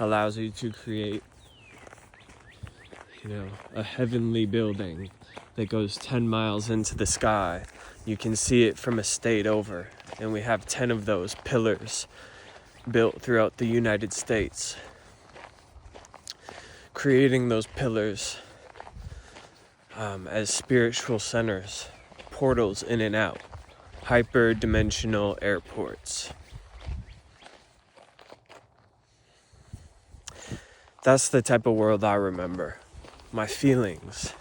allows you to create, a heavenly building that goes 10 miles into the sky. You can see it from a state over, and we have 10 of those pillars built throughout the United States. Creating those pillars as spiritual centers, portals in and out, hyper-dimensional airports. That's the type of world I remember. My feelings.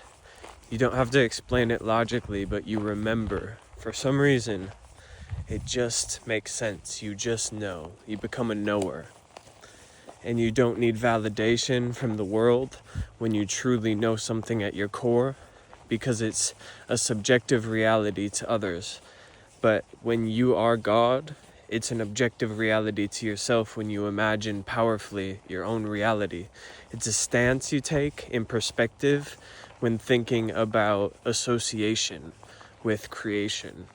You don't have to explain it logically, but you remember. For some reason, it just makes sense. You just know. You become a knower. And you don't need validation from the world when you truly know something at your core, because it's a subjective reality to others. But when you are God, it's an objective reality to yourself when you imagine powerfully your own reality. It's a stance you take in perspective when thinking about association with creation.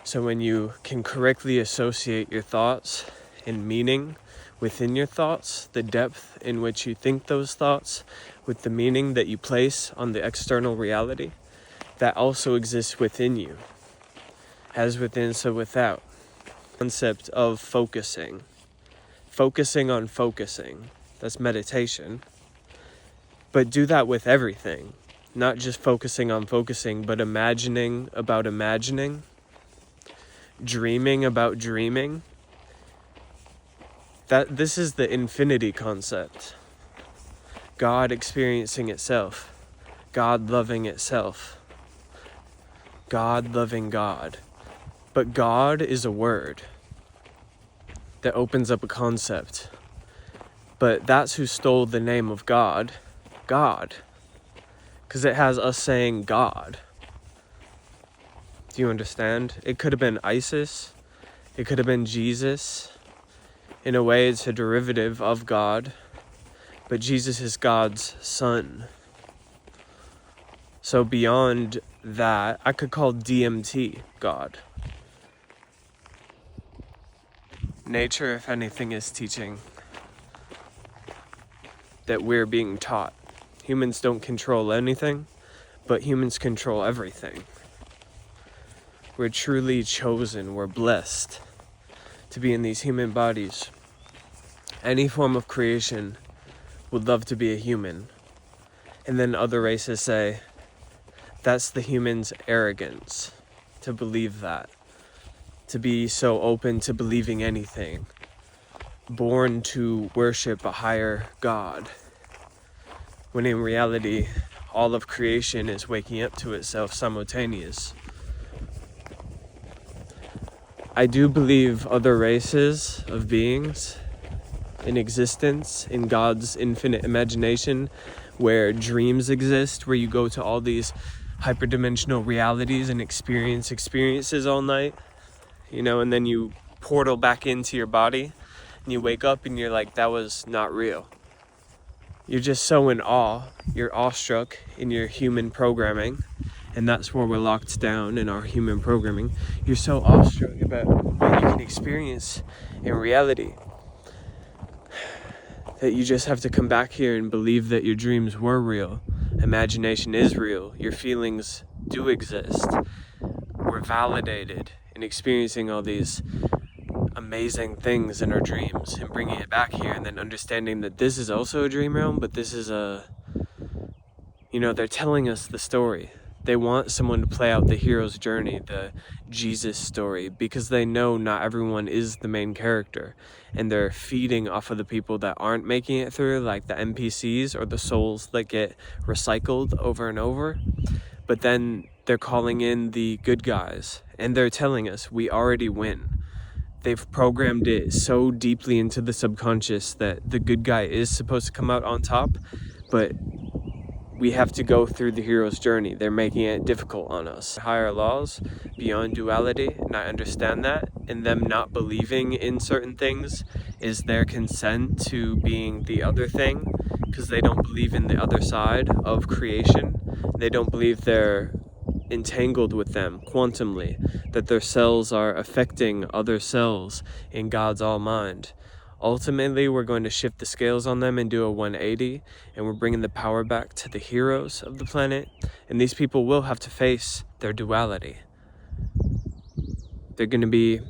So when you can correctly associate your thoughts and meaning within your thoughts, the depth in which you think those thoughts with the meaning that you place on the external reality, that also exists within you. As within, so without. Concept of focusing on focusing. That's meditation. But do that with everything. Not just focusing on focusing, but imagining about imagining. Dreaming about dreaming. This is the infinity concept. God experiencing itself. God loving itself. God loving God. But God is a word that opens up a concept. But that's who stole the name of God. God. Because it has us saying God. Do you understand? It could have been Isis. It could have been Jesus. In a way, it's a derivative of God. But Jesus is God's son. So beyond that, I could call DMT God. Nature, if anything, is teaching that we're being taught. Humans don't control anything, but humans control everything. We're truly chosen, we're blessed to be in these human bodies. Any form of creation would love to be a human. And then other races say, that's the human's arrogance, to believe that. To be so open to believing anything, born to worship a higher God, when in reality, all of creation is waking up to itself simultaneous. I do believe other races of beings in existence, in God's infinite imagination, where dreams exist, where you go to all these hyperdimensional realities and experiences all night. And then you portal back into your body and you wake up and you're like, that was not real. You're just so in awe. You're awestruck in your human programming. And that's where we're locked down in our human programming. You're so awestruck about what you can experience in reality that you just have to come back here and believe that your dreams were real. Imagination is real. Your feelings do exist. We're validated in experiencing all these amazing things in our dreams and bringing it back here, and then understanding that this is also a dream realm, but this is they're telling us the story. They want someone to play out the hero's journey, the Jesus story, because they know not everyone is the main character, and they're feeding off of the people that aren't making it through, like the NPCs or the souls that get recycled over and over. But then they're calling in the good guys, and they're telling us we already win. They've programmed it so deeply into the subconscious that the good guy is supposed to come out on top, but we have to go through the hero's journey. They're making it difficult on us. Higher laws beyond duality, and I understand that, and them not believing in certain things is their consent to being the other thing, because they don't believe in the other side of creation. They don't believe they're entangled with them quantumly, that their cells are affecting other cells in God's all mind. Ultimately, we're going to shift the scales on them and do a 180, and we're bringing the power back to the heroes of the planet. And these people will have to face their duality. They're going to be,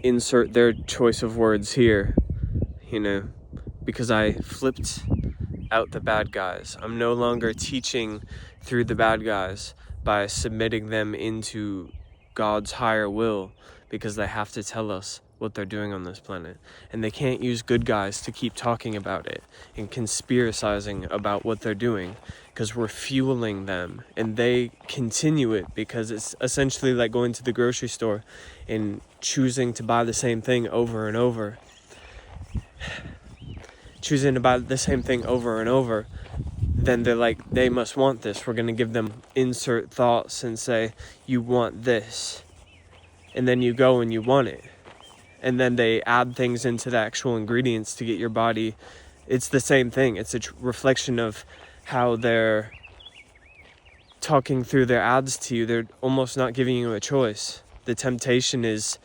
insert their choice of words here, because I flipped out the bad guys. I'm no longer teaching through the bad guys by submitting them into God's higher will, because they have to tell us what they're doing on this planet. And they can't use good guys to keep talking about it and conspiracizing about what they're doing, because we're fueling them, and they continue it because it's essentially like going to the grocery store and choosing to buy the same thing over and over. Choosing to buy the same thing over and over, then they're like, they must want this. We're going to give them insert thoughts and say, you want this. And then you go and you want it. And then they add things into the actual ingredients to get your body. It's the same thing. It's a reflection of how they're talking through their ads to you. They're almost not giving you a choice. The temptation is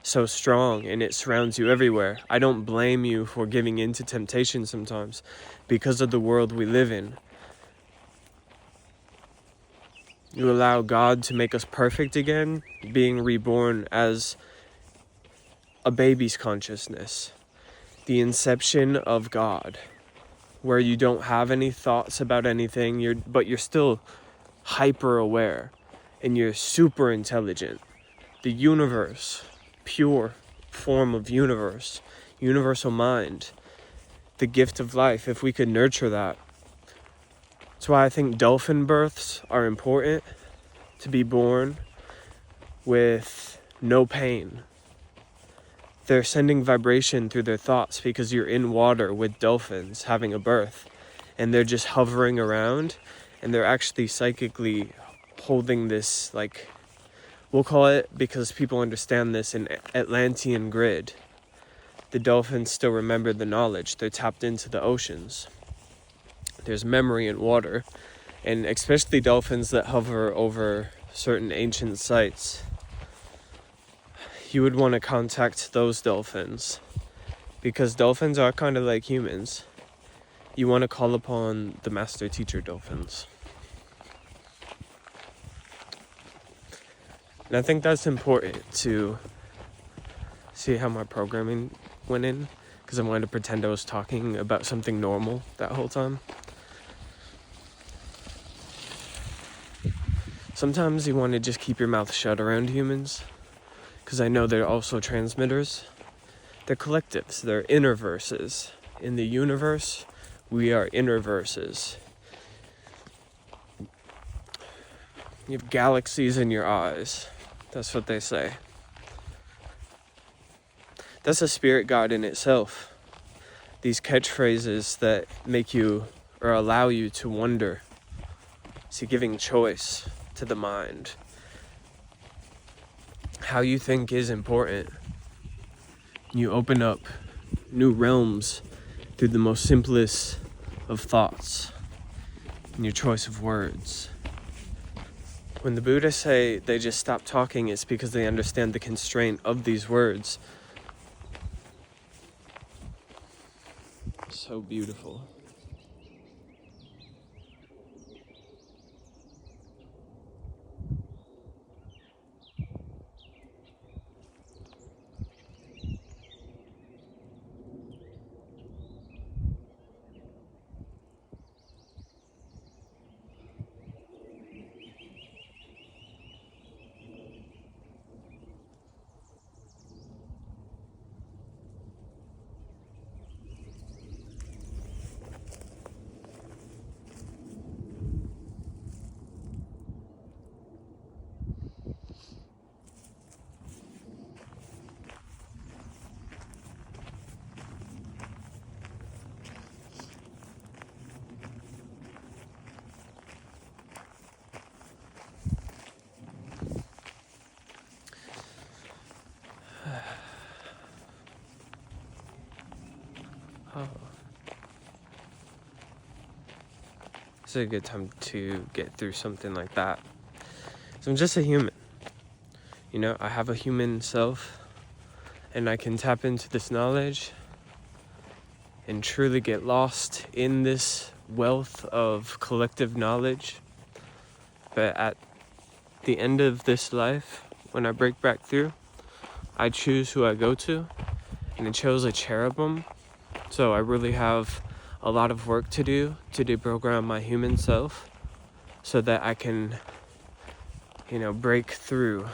so strong and it surrounds you everywhere. I don't blame you for giving in to temptation sometimes because of the world we live in. You allow God to make us perfect again, being reborn as a baby's consciousness, the inception of God, where you don't have any thoughts about anything, but you're still hyper aware and you're super intelligent. The universe, pure form of universe, universal mind, the gift of life, if we could nurture that. That's why I think dolphin births are important, to be born with no pain. They're sending vibration through their thoughts because you're in water with dolphins having a birth, and they're just hovering around, and they're actually psychically holding this, like, we'll call it, because people understand this, an Atlantean grid. The dolphins still remember the knowledge. They're tapped into the oceans. There's memory in water, and especially dolphins that hover over certain ancient sites. You would want to contact those dolphins, because dolphins are kind of like humans. You want to call upon the master teacher dolphins. And I think that's important to see how my programming went in, because I wanted to pretend I was talking about something normal that whole time. Sometimes you want to just keep your mouth shut around humans, because I know they're also transmitters. They're collectives, they're interverses. In the universe, we are interverses. You have galaxies in your eyes. That's what they say. That's a spirit guide in itself. These catchphrases that make you, or allow you to wonder. See, giving choice to the mind. How you think is important. You open up new realms through the most simplest of thoughts and your choice of words. When the Buddhists say they just stop talking, it's because they understand the constraint of these words. So beautiful. Oh. It's a good time to get through something like that. So I'm just a human. I have a human self, and I can tap into this knowledge and truly get lost in this wealth of collective knowledge. But at the end of this life, when I break back through, I choose who I go to, and I chose a cherubim. So I really have a lot of work to do to deprogram my human self so that I can, break through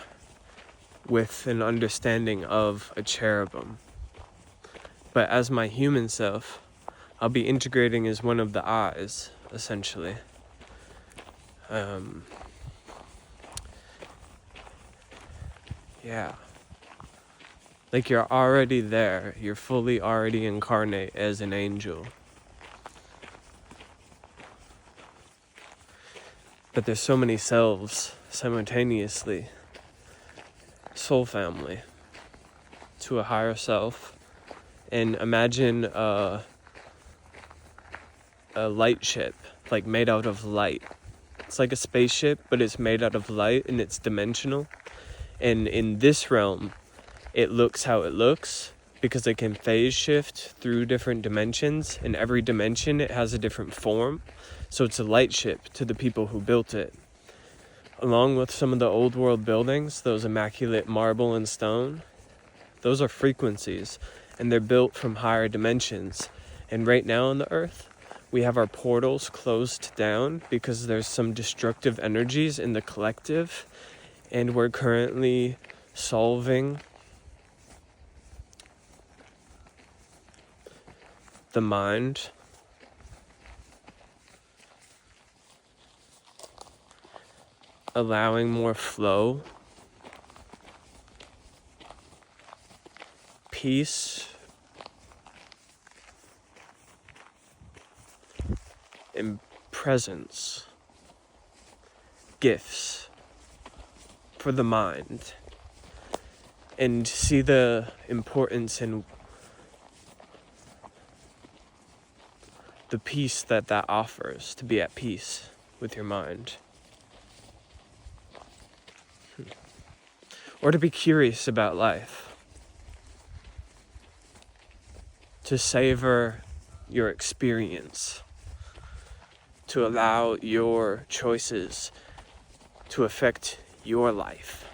with an understanding of a cherubim. But as my human self, I'll be integrating as one of the eyes, essentially. Yeah. Like you're already there. You're fully already incarnate as an angel. But there's so many selves simultaneously. Soul family to a higher self. And imagine a light ship, like made out of light. It's like a spaceship, but it's made out of light and it's dimensional. And in this realm, it looks how it looks because it can phase shift through different dimensions. In every dimension, it has a different form. So it's a light ship to the people who built it. Along with some of the old world buildings, those immaculate marble and stone, those are frequencies, and they're built from higher dimensions. And right now on the earth, we have our portals closed down because there's some destructive energies in the collective, and we're currently solving the mind, allowing more flow, peace, and presence, gifts for the mind, and see the importance in the peace that offers, to be at peace with your mind. Or to be curious about life. To savor your experience. To allow your choices to affect your life.